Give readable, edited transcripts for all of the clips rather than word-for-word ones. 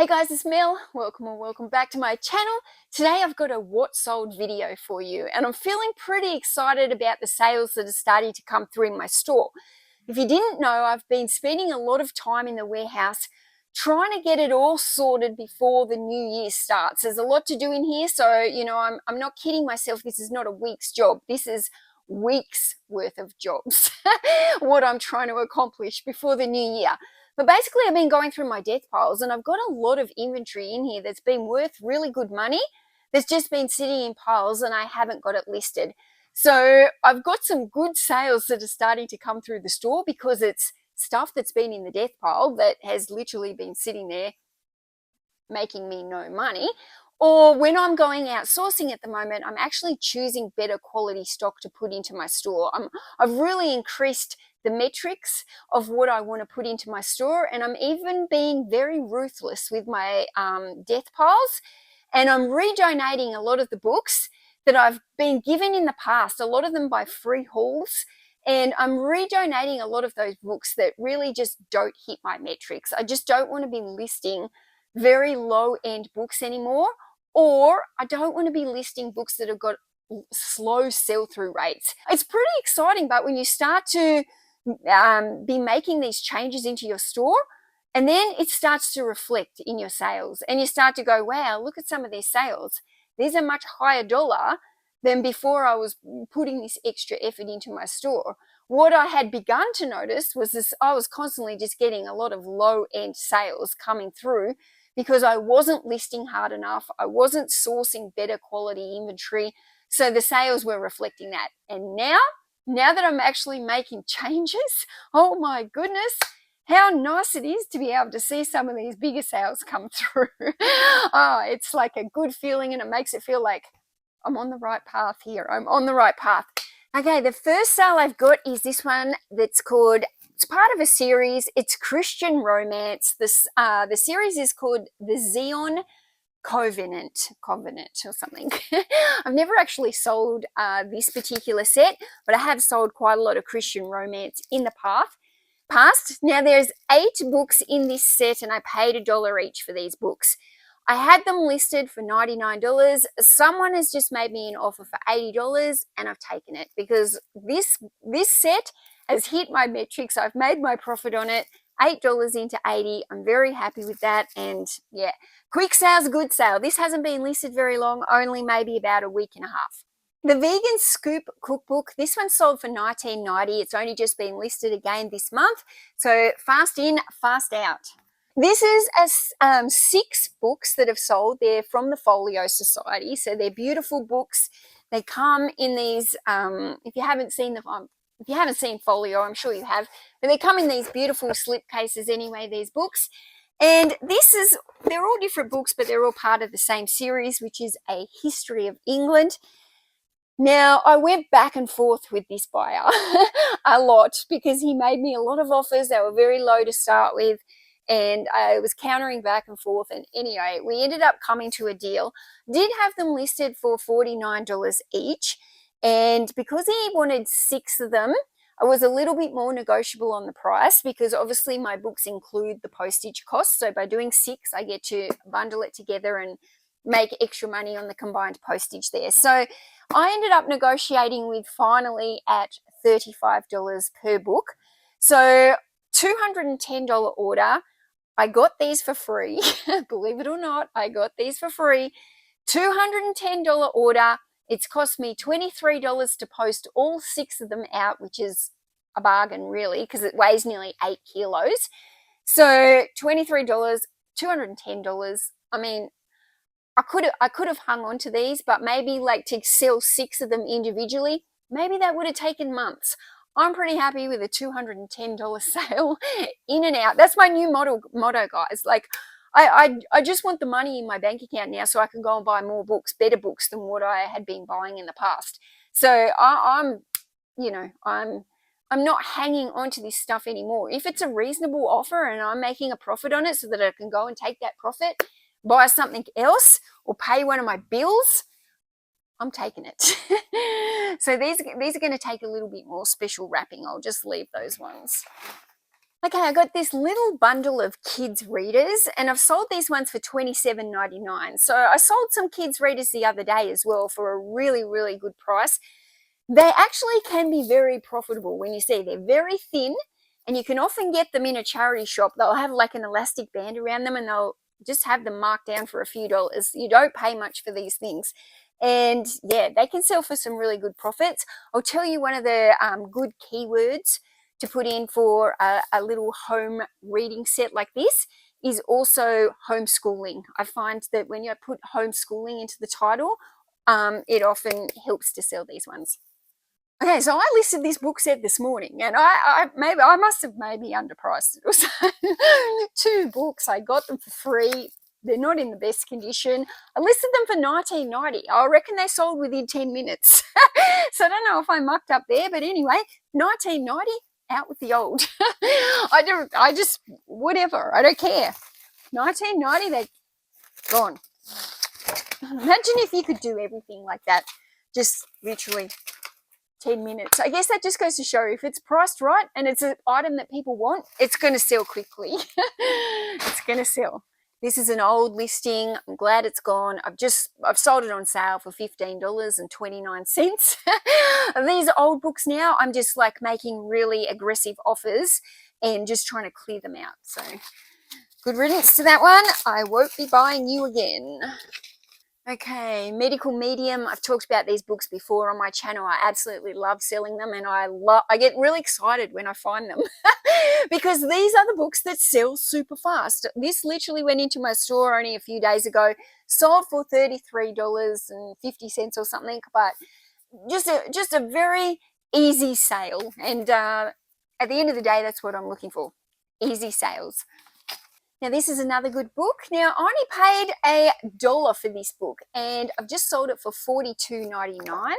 Hey guys, it's Mel. Welcome or welcome back to my channel. Today I've got a what sold video for you, and I'm feeling pretty excited about the sales that are starting to come through in my store. If you didn't know, I've been spending a lot of time in the warehouse trying to get it all sorted before the new year starts. There's a lot to do in here, so I'm not kidding myself. This is not a week's job. This is weeks worth of jobs. What I'm trying to accomplish before the new year. But basically, I've been going through my death piles, and I've got a lot of inventory in here that's been worth really good money that's just been sitting in piles, and I haven't got it listed. So I've got some good sales that are starting to come through the store because it's stuff that's been in the death pile that has literally been sitting there making me no money. Or when I'm going out sourcing at the moment, I'm actually choosing better quality stock to put into my store. I've really increased the metrics of what I want to put into my store, and I'm even being very ruthless with my death piles, and I'm redonating a lot of the books that I've been given in the past, a lot of them by free hauls, and I'm redonating a lot of those books that really just don't hit my metrics. I just don't want to be listing very low-end books anymore, or I don't want to be listing books that have got slow sell-through rates. It's pretty exciting, but when you start to be making these changes into your store, and then it starts to reflect in your sales, and you start to go, wow, look at some of these sales. These are much higher dollar than before I was putting this extra effort into my store. What I had begun to notice was this: I was constantly just getting a lot of low-end sales coming through because I wasn't listing hard enough. I wasn't sourcing better quality inventory. So the sales were reflecting that. And now that I'm actually making changes, oh my goodness, how nice it is to be able to see some of these bigger sales come through. Oh, it's like a good feeling, and it makes it feel like I'm on the right path here. I'm on the right path. Okay, the first sale I've got is this one that's called, it's part of a series. It's Christian romance. The series is called the Zion Covenant or something. I've never actually sold this particular set, but I have sold quite a lot of Christian romance in the past. Now there's 8 books in this set, and I paid $1 each for these books. I had them listed for $99. Someone has just made me an offer for $80, and I've taken it because this set has hit my metrics. I've made my profit on it. $8 into 80. I'm very happy with that. And yeah, quick sale's a good sale. This hasn't been listed very long, only maybe about a week and a half. The Vegan Scoop Cookbook, this one sold for $19.90. It's only just been listed again this month. So fast in, fast out. This is 6 books that have sold. They're from the Folio Society. So they're beautiful books. They come in these, if you haven't seen Folio, I'm sure you have, but they come in these beautiful slipcases anyway, these books. And they're all different books, but they're all part of the same series, which is A History of England. Now, I went back and forth with this buyer a lot because he made me a lot of offers. They were very low to start with, and I was countering back and forth. And anyway, we ended up coming to a deal. Did have them listed for $49 each. And because he wanted 6 of them, I was a little bit more negotiable on the price because obviously my books include the postage costs. So by doing 6, I get to bundle it together and make extra money on the combined postage there. So I ended up negotiating with finally at $35 per book. So $210 order. I got these for free. Believe it or not, I got these for free. $210 order. It's cost me $23 to post all 6 of them out, which is a bargain really because it weighs nearly 8 kilos. So $23, $210. I mean, I could have hung on to these, but maybe like to sell 6 of them individually, maybe that would have taken months. I'm pretty happy with a $210 sale in and out. That's my new motto, guys. Like, I just want the money in my bank account now so I can go and buy more books, better books than what I had been buying in the past. So I'm not hanging on to this stuff anymore. If it's a reasonable offer and I'm making a profit on it so that I can go and take that profit, buy something else, or pay one of my bills, I'm taking it. So these are going to take a little bit more special wrapping. I'll just leave those ones. Okay, I got this little bundle of kids readers, and I've sold these ones for $27.99. So I sold some kids readers the other day as well for a really, really good price. They actually can be very profitable when you see they're very thin, and you can often get them in a charity shop. They'll have like an elastic band around them, and they'll just have them marked down for a few dollars. You don't pay much for these things. And yeah, they can sell for some really good profits. I'll tell you one of the good keywords to put in for a little home reading set like this is also homeschooling. I find that when you put homeschooling into the title, it often helps to sell these ones. Okay, so I listed this book set this morning, and I must have maybe underpriced it or something. 2 books, I got them for free. They're not in the best condition. I listed them for $19.90. I reckon they sold within 10 minutes. So I don't know if I mucked up there, but anyway, $19.90, out with the old. I just whatever. I don't care. $19.90, they're gone. Imagine if you could do everything like that, just literally 10 minutes. I guess that just goes to show if it's priced right and it's an item that people want, it's going to sell quickly. It's going to sell. This is an old listing. I'm glad it's gone. I've sold it on sale for $15.29. These old books now, I'm just like making really aggressive offers and just trying to clear them out. So good riddance to that one. I won't be buying you again. Okay, Medical Medium. I've talked about these books before on my channel. I absolutely love selling them, and I get really excited when I find them because these are the books that sell super fast. This literally went into my store only a few days ago, sold for $33.50 or something, but just a very easy sale. And at the end of the day, that's what I'm looking for, easy sales. Now this is another good book. Now I only paid $1 for this book, and I've just sold it for $42.99.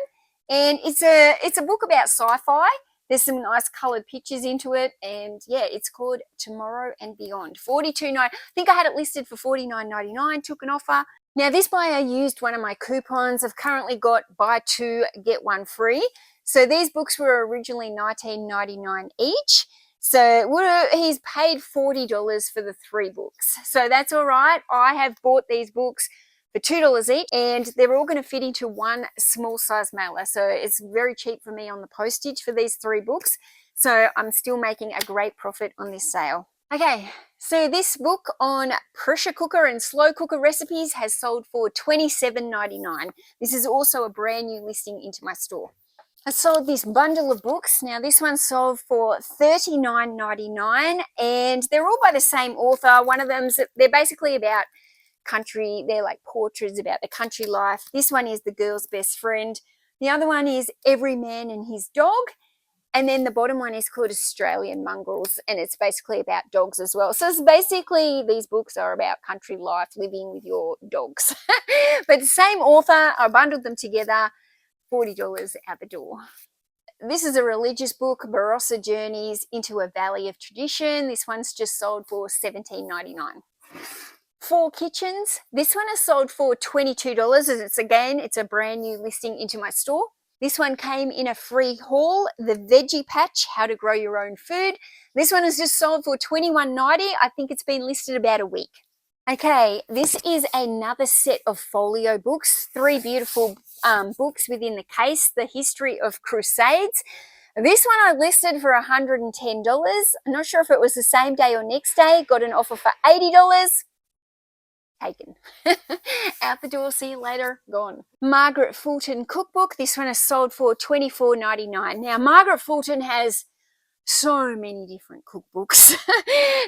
And it's a book about sci-fi. There's some nice coloured pictures into it, and yeah, it's called Tomorrow and Beyond. $42.99. I think I had it listed for $49.99. Took an offer. Now this buyer used one of my coupons. I've currently got buy 2 get 1 free. So these books were originally $19.99 each. So he's paid $40 for the 3 books. So that's all right. I have bought these books for $2 each, and they're all going to fit into one small size mailer. So it's very cheap for me on the postage for these 3 books. So I'm still making a great profit on this sale. Okay, so this book on pressure cooker and slow cooker recipes has sold for $27.99. This is also a brand new listing into my store. I sold this bundle of books. Now this one sold for $39.99, and they're all by the same author. One of them's, they're basically about country. They're like portraits about the country life. This one is The Girl's Best Friend. The other one is Every Man and His Dog. And then the bottom one is called Australian Mongrels, and it's basically about dogs as well. So it's basically, these books are about country life, living with your dogs. But the same author, I bundled them together. $40 out the door. This is a religious book, Barossa Journeys into a Valley of Tradition. This one's just sold for $17.99. 4 Kitchens. This one is sold for $22. It's a brand new listing into my store. This one came in a free haul, The Veggie Patch, How to Grow Your Own Food. This one is just sold for $21.90. I think it's been listed about a week. Okay, this is another set of folio books, 3 beautiful books within the case, The History of Crusades. This one I listed for $110. I'm not sure if it was the same day or next day. Got an offer for $80. Taken. Out the door, see you later, gone. Margaret Fulton Cookbook. This one is sold for $24.99. Now, Margaret Fulton has so many different cookbooks.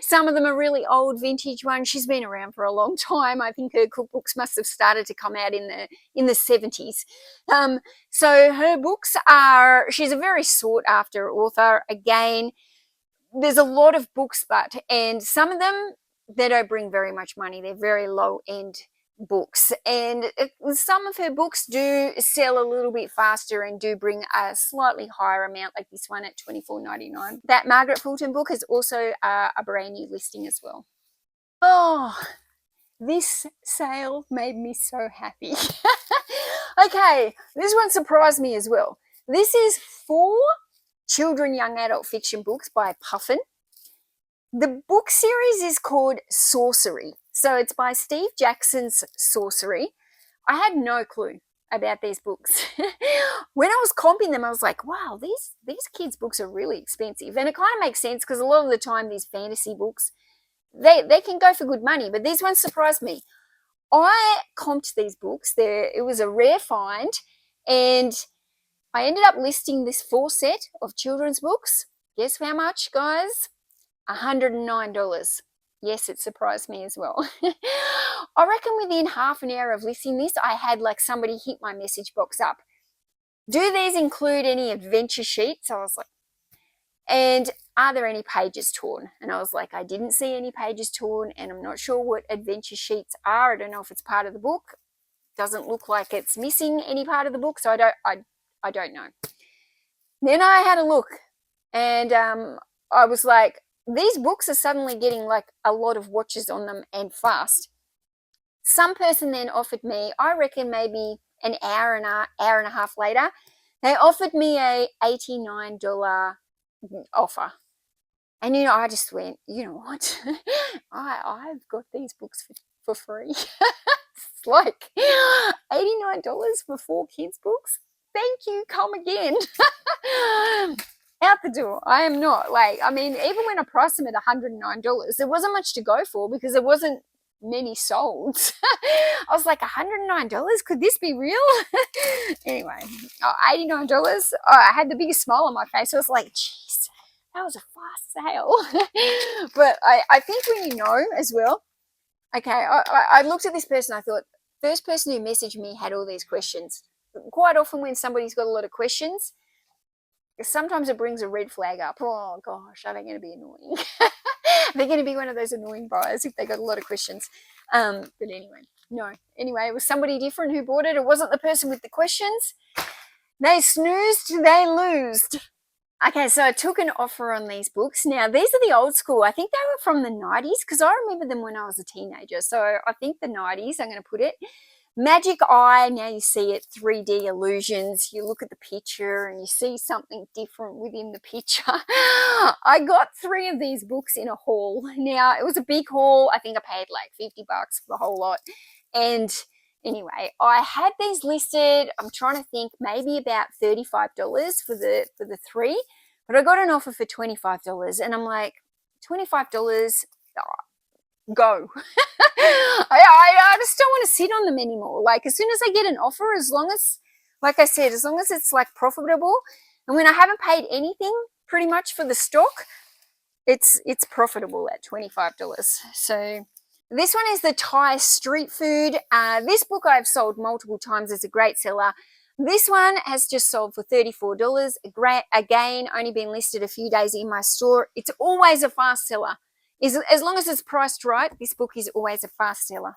Some of them are really old vintage ones. She's been around for a long time. I think her cookbooks must have started to come out in the 70s. So her books she's a very sought after author. Again, there's a lot of books, and some of them, they don't bring very much money. They're very low end books, and some of her books do sell a little bit faster and do bring a slightly higher amount, like this one at $24.99. That Margaret Fulton book is also a brand new listing as well. Oh, this sale made me so happy. Okay, this one surprised me as well. This is 4 children young adult fiction books by Puffin. The book series is called Sorcery. So it's by Steve Jackson's Sorcery. I had no clue about these books. When I was comping them, I was like, wow, these kids' books are really expensive. And it kind of makes sense because a lot of the time these fantasy books, they can go for good money, but these ones surprised me. I comped these books. It was a rare find, and I ended up listing this 4 set of children's books. Guess how much, guys? $109. Yes, it surprised me as well. I reckon within half an hour of listing this, I had like somebody hit my message box up. Do these include any adventure sheets? I was like, and are there any pages torn? And I was like, I didn't see any pages torn, and I'm not sure what adventure sheets are. I don't know if it's part of the book. Doesn't look like it's missing any part of the book, so I don't know. Then I had a look, and I was like, these books are suddenly getting like a lot of watches on them and fast. Some person then offered me, I reckon maybe an hour and a half later, they offered me a $89 offer. And I just went, you know what? I've got these books for free. It's like $89 for 4 kids' books. Thank you, come again. Out the door. I am not like, I mean, even when I priced them at $109, there wasn't much to go for because there wasn't many sold. I was like, $109? Could this be real? Anyway, $89. I had the biggest smile on my face. I was like, jeez, that was a fast sale. But I think when you know as well, okay, I looked at this person, I thought, first person who messaged me had all these questions. Quite often when somebody's got a lot of questions, sometimes it brings a red flag up. Oh gosh, are they going to be annoying? They're going to be one of those annoying buyers if they got a lot of questions. But anyway, no. Anyway, it was somebody different who bought it. It wasn't the person with the questions. They snoozed, they losed. Okay, so I took an offer on these books. Now, these are the old school. I think they were from the 90s because I remember them when I was a teenager. So I think the 90s, I'm going to put it. Magic Eye, now you see it, 3D illusions. You look at the picture and you see something different within the picture. I got 3 of these books in a haul. Now, it was a big haul. I think I paid like $50 for the whole lot. And anyway, I had these listed, I'm trying to think, maybe about $35 for the 3. But I got an offer for $25. And I'm like, $25? Go. I just don't want to sit on them anymore. Like, as soon as I get an offer, as long as, like I said, as long as it's like profitable, and when I haven't paid anything pretty much for the stock, it's profitable at $25. So this one is the Thai street food. This book I've sold multiple times. It's a great seller. This one has just sold for $34. Again, only been listed a few days in my store. It's always a fast seller. As long as it's priced right, this book is always a fast seller.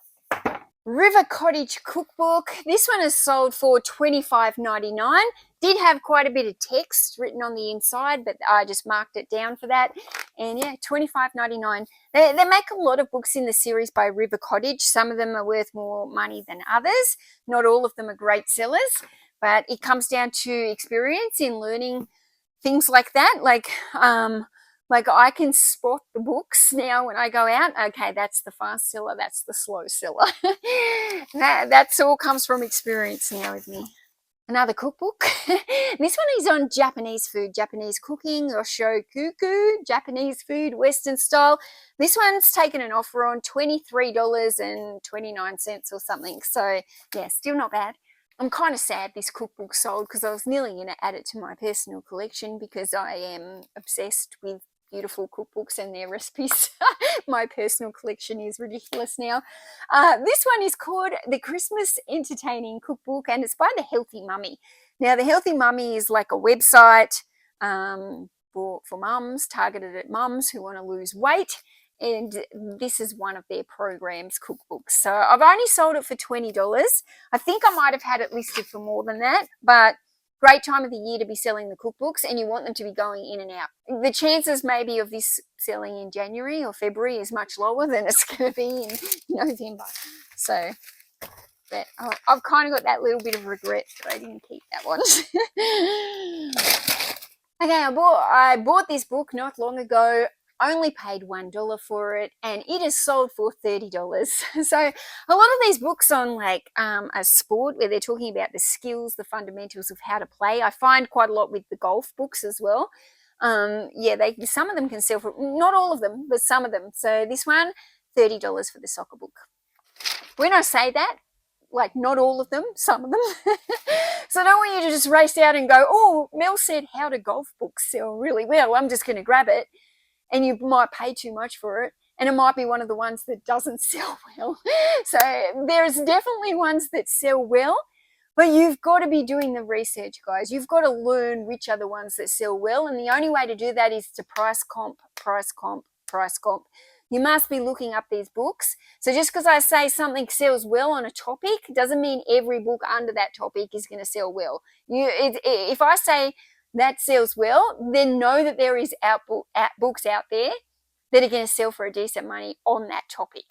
River Cottage Cookbook. This one is sold for $25.99. Did have quite a bit of text written on the inside, but I just marked it down for that. And yeah, $25.99. They make a lot of books in the series by River Cottage. Some of them are worth more money than others. Not all of them are great sellers, but it comes down to experience in learning things like that. Like I can spot the books now when I go out. Okay, that's the fast seller, that's the slow seller. That's all comes from experience now with me. Another cookbook. This one is on Japanese food, Japanese cooking, or shokuku, Japanese food, Western style. This one's taken an offer on $23.29 or something. So yeah, still not bad. I'm kind of sad this cookbook sold because I was nearly going to add it to my personal collection because I am obsessed with beautiful cookbooks and their recipes. My personal collection is ridiculous now. This one is called the Christmas Entertaining Cookbook, and it's by the Healthy Mummy. Now, the Healthy Mummy is like a website for mums, targeted at mums who want to lose weight, and this is one of their programs, cookbooks. So I've only sold it for $20. I think I might have had it listed for more than that, but great time of the year to be selling the cookbooks, and you want them to be going in and out. The chances maybe of this selling in January or February is much lower than it's going to be in November. So but I've kind of got that little bit of regret that I didn't keep that one. Okay, I bought this book not long ago. only paid $1 for it, and it is sold for $30. So a lot of these books on like a sport where they're talking about the skills, the fundamentals of how to play, I find quite a lot with the golf books as well. Yeah, some of them can sell for, not all of them, but some of them. So this one, $30 for the soccer book. When I say that, like not all of them, some of them. So I don't want you to just race out and go, oh, Mel said how do golf books sell really well, I'm just going to grab it. And you might pay too much for it, and it might be one of the ones that doesn't sell well. So there's definitely ones that sell well, but you've got to be doing the research, guys. You've got to learn which are the ones that sell well, and the only way to do that is to price comp, price comp, price comp. You must be looking up these books. So just because I say something sells well on a topic doesn't mean every book under that topic is going to sell well. If I say that sells well, then know that there is books out there that are going to sell for a decent money on that topic.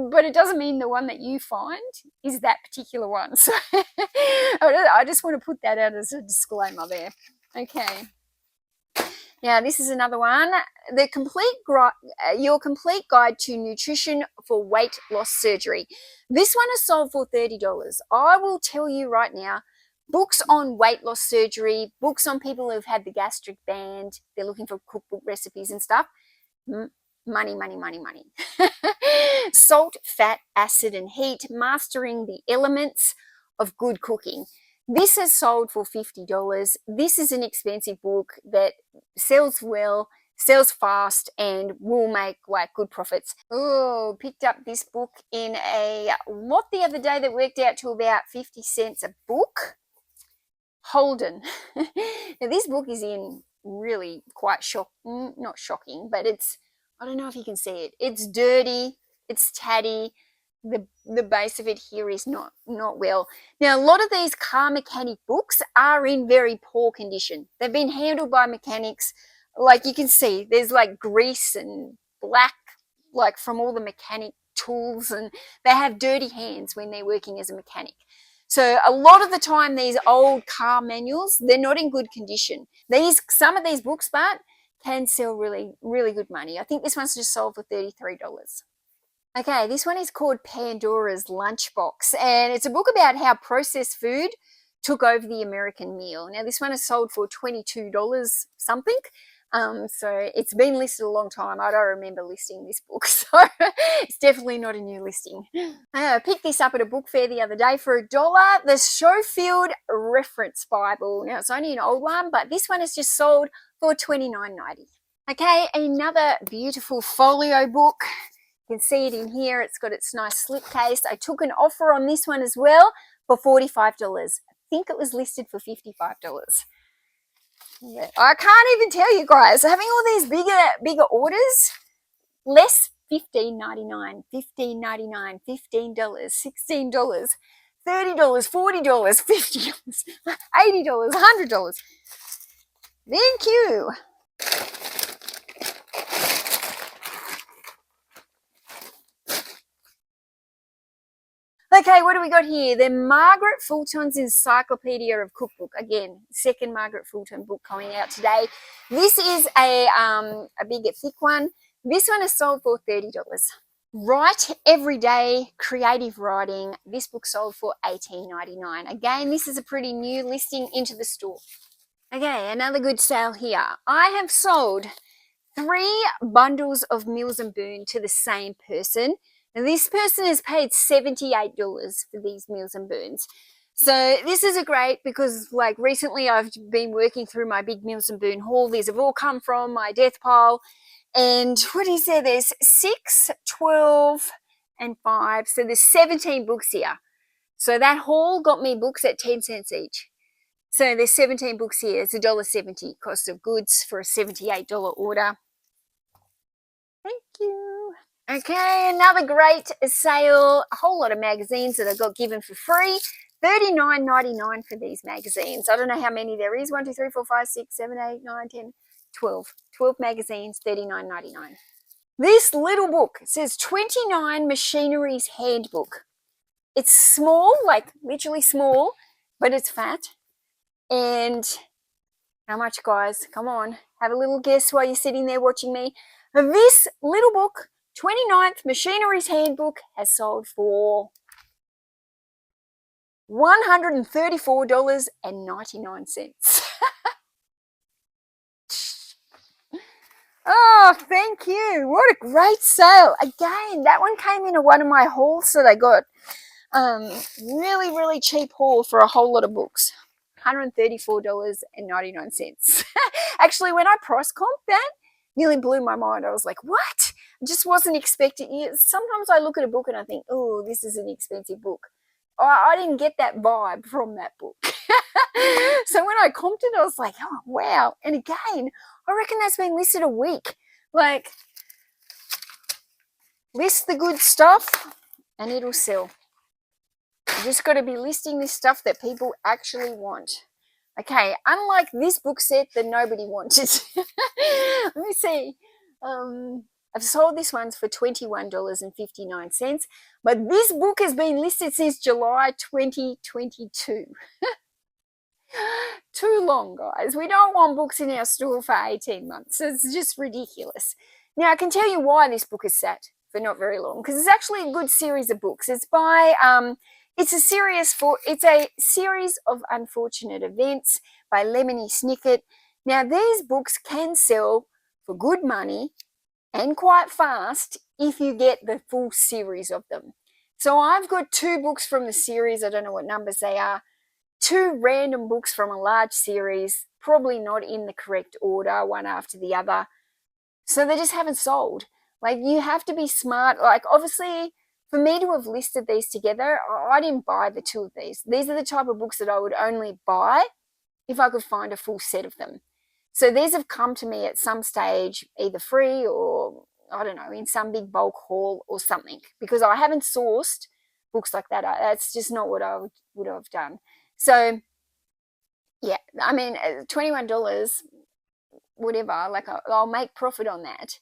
But it doesn't mean the one that you find is that particular one. So I just want to put that out as a disclaimer there. Okay. Now, this is another one. Your complete guide to nutrition for weight loss surgery. This one is sold for $30. I will tell you right now, books on weight loss surgery, books on people who've had the gastric band, they're looking for cookbook recipes and stuff. Money, money, money, money. Salt, fat, acid, and heat, mastering the elements of good cooking. This is sold for $50. This is an expensive book that sells well, sells fast, and will make like good profits. Oh, picked up this book in a lot the other day that worked out to about 50 cents a book. Holden. Now this book is in really quite not shocking, but it's, I don't know if you can see it. It's dirty, it's tatty. The base of it here is not well. Now, a lot of these car mechanic books are in very poor condition. They've been handled by mechanics. Like you can see, there's like grease and black, like from all the mechanic tools, and they have dirty hands when they're working as a mechanic. So a lot of the time, these old car manuals, they're not in good condition. Some of these books, but can sell really, really good money. I think this one's just sold for $33. Okay, this one is called Pandora's Lunchbox, and it's a book about how processed food took over the American meal. Now, this one is sold for $22 something. So it's been listed a long time. I don't remember listing this book, so it's definitely not a new listing. I picked this up at a book fair the other day for $1, the Schofield Reference Bible. Now, it's only an old one, but this one is just sold for $29.90. Okay, another beautiful folio book. You can see it in here. It's got its nice slipcase. I took an offer on this one as well for $45. I think it was listed for $55. Yeah, I can't even tell you guys, having all these bigger orders, less $15.99, $15.99, $15, $16, $30, $40, $50, $80, $100. Thank you. Okay, what do we got here? The Margaret Fulton's Encyclopedia of Cookbook. Again, second Margaret Fulton book coming out today. This is a big, thick one. This one is sold for $30. Write Everyday Creative Writing. This book sold for $18.99. Again, this is a pretty new listing into the store. Okay, another good sale here. I have sold 3 bundles of Meals and Boon to the same person. And this person has paid $78 for these Meals and Boons. So this is a great, because like recently I've been working through my big Meals and Boon haul. These have all come from my death pile. And what is there? There's 6, 12, and 5. So there's 17 books here. So that haul got me books at 10 cents each. So there's 17 books here. It's $1.70 cost of goods for a $78 order. Thank you. Okay, another great sale. A whole lot of magazines that I got given for free. $39.99 for these magazines. I don't know how many there is. 1, 2, 3, 4, 5, 6, 7, 8, 9, 10, 12. 12 magazines, $39.99. This little book says 29 Machinery's Handbook. It's small, like literally small, but it's fat. And How much, guys? Come on. Have a little guess while you're sitting there watching me. This little book, 29th Machinery's Handbook, has sold for $134.99. Oh, thank you. What a great sale. Again, that one came in at one of my hauls that I got. Really, really cheap haul for a whole lot of books. $134.99. Actually, when I price comp that, nearly blew my mind. I was like, what? I just wasn't expecting. Sometimes I look at a book and I think, oh, this is an expensive book. I didn't get that vibe from that book. So when I comped it, I was like, oh, wow. And again, I reckon that's been listed a week. Like, list the good stuff and it'll sell. You just got to be listing this stuff that people actually want. Okay, unlike this book set that nobody wanted. Let me see. I've sold this one for $21.59, but this book has been listed since July 2022. Too long, guys. We don't want books in our store for 18 months. It's just ridiculous. Now, I can tell you why this book is sat for not very long, because it's actually a good series of books. It's by it's a series of unfortunate events by Lemony Snicket. Now, these books can sell for good money and quite fast if you get the full series of them. So I've got 2 books from the series. I don't know what numbers they are. 2 random books from a large series, probably not in the correct order, one after the other. So they just haven't sold. Like, you have to be smart. Like, obviously, for me to have listed these together, I didn't buy the 2 of these. These are the type of books that I would only buy if I could find a full set of them. So these have come to me at some stage, either free or, I don't know, in some big bulk haul or something, because I haven't sourced books like that. That's just not what I would have done. So, yeah, I mean, $21, whatever, like I'll make profit on that.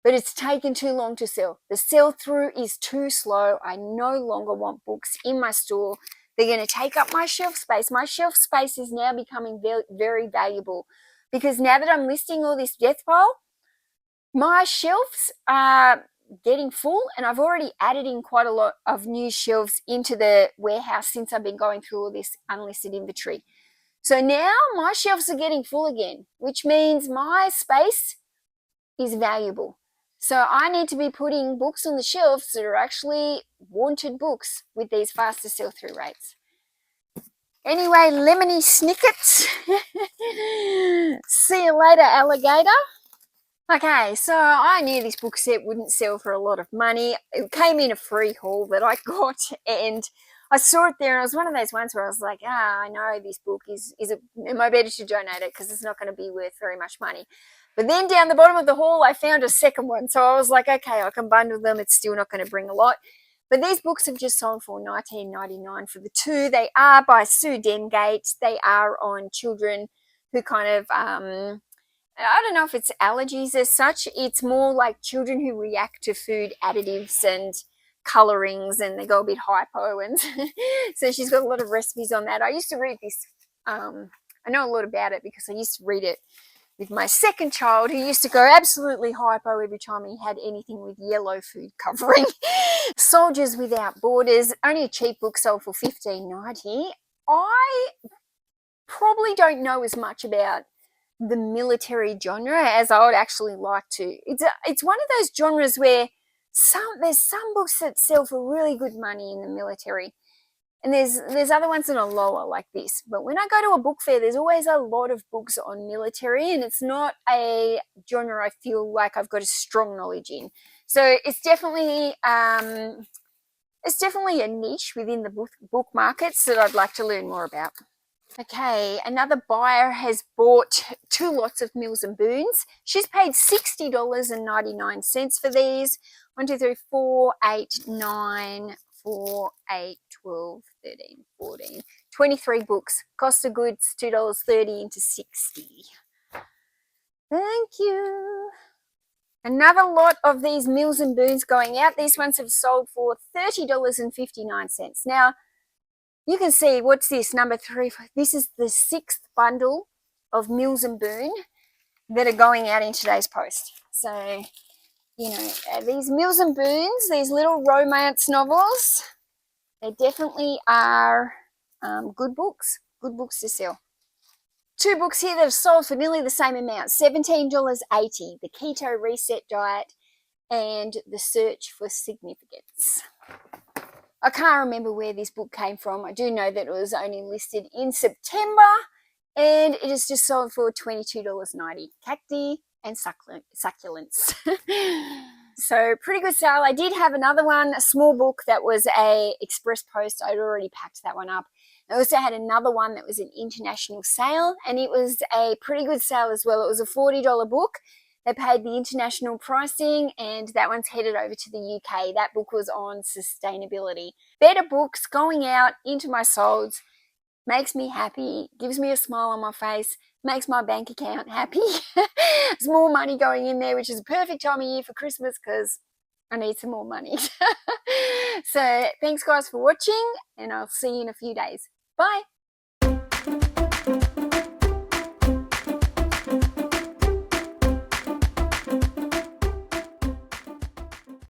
But it's taken too long to sell. The sell-through is too slow. I no longer want books in my store. They're going to take up my shelf space. My shelf space is now becoming very, very valuable, because now that I'm listing all this death pile, my shelves are getting full, and I've already added in quite a lot of new shelves into the warehouse since I've been going through all this unlisted inventory. So now my shelves are getting full again, which means my space is valuable. So I need to be putting books on the shelves that are actually wanted books with these faster sell-through rates. Anyway, Lemony Snicket. See you later, alligator. Okay, so I knew this book set wouldn't sell for a lot of money. It came in a free haul that I got, and I saw it there, and it was one of those ones where I was like, I know this book am I better to donate it, because it's not going to be worth very much money. But then down the bottom of the haul, I found a second one, so I was like, okay, I can bundle them. It's still not going to bring a lot. But these books have just sold for $19.99 for the 2. They are by Sue Dengate. They are on children who kind of I don't know if it's allergies as such. It's more like children who react to food additives and colorings, and they go a bit hypo. And so she's got a lot of recipes on that. I used to read this. I know a lot about it because I used to read it with my second child, who used to go absolutely hypo every time he had anything with yellow food covering. Soldiers Without Borders, only a cheap book, sold for $15.90. I probably don't know as much about the military genre as I would actually like to. It's one of those genres where there's some books that sell for really good money in the military, and there's other ones that are lower, like this. But when I go to a book fair, there's always a lot of books on military, and it's not a genre I feel like I've got a strong knowledge in. So it's definitely a niche within the book markets that I'd like to learn more about. Okay, another buyer has bought 2 lots of Mills and Boons. She's paid $60.99 for these. 1, 2, 3, 4, 8, 9, 4, 8, 12, 13, 14, 23 books. Cost of goods $2.30 into $60. Thank you. Another lot of these Mills and Boons going out. These ones have sold for $30.59. Now, you can see, what's this, number 3? This is the 6th bundle of Mills and Boon that are going out in today's post. So, you know, these Mills and Boons, these little romance novels, they definitely are good books to sell. 2 books here that have sold for nearly the same amount, $17.80, The Keto Reset Diet and The Search for Significance. I can't remember where this book came from. I do know that it was only listed in September, and it is just sold for $22.90. Cacti and succulents. So pretty good sale. I did have another one, a small book that was a express post. I'd already packed that one up. I also had another one that was an international sale, and it was a pretty good sale as well. It was a $40 book. They paid the international pricing, and that one's headed over to the UK. That book was on sustainability. Better books going out into my solds makes me happy, gives me a smile on my face, makes my bank account happy. There's more money going in there, which is a perfect time of year for Christmas because I need some more money. So thanks guys for watching, and I'll see you in a few days. Bye.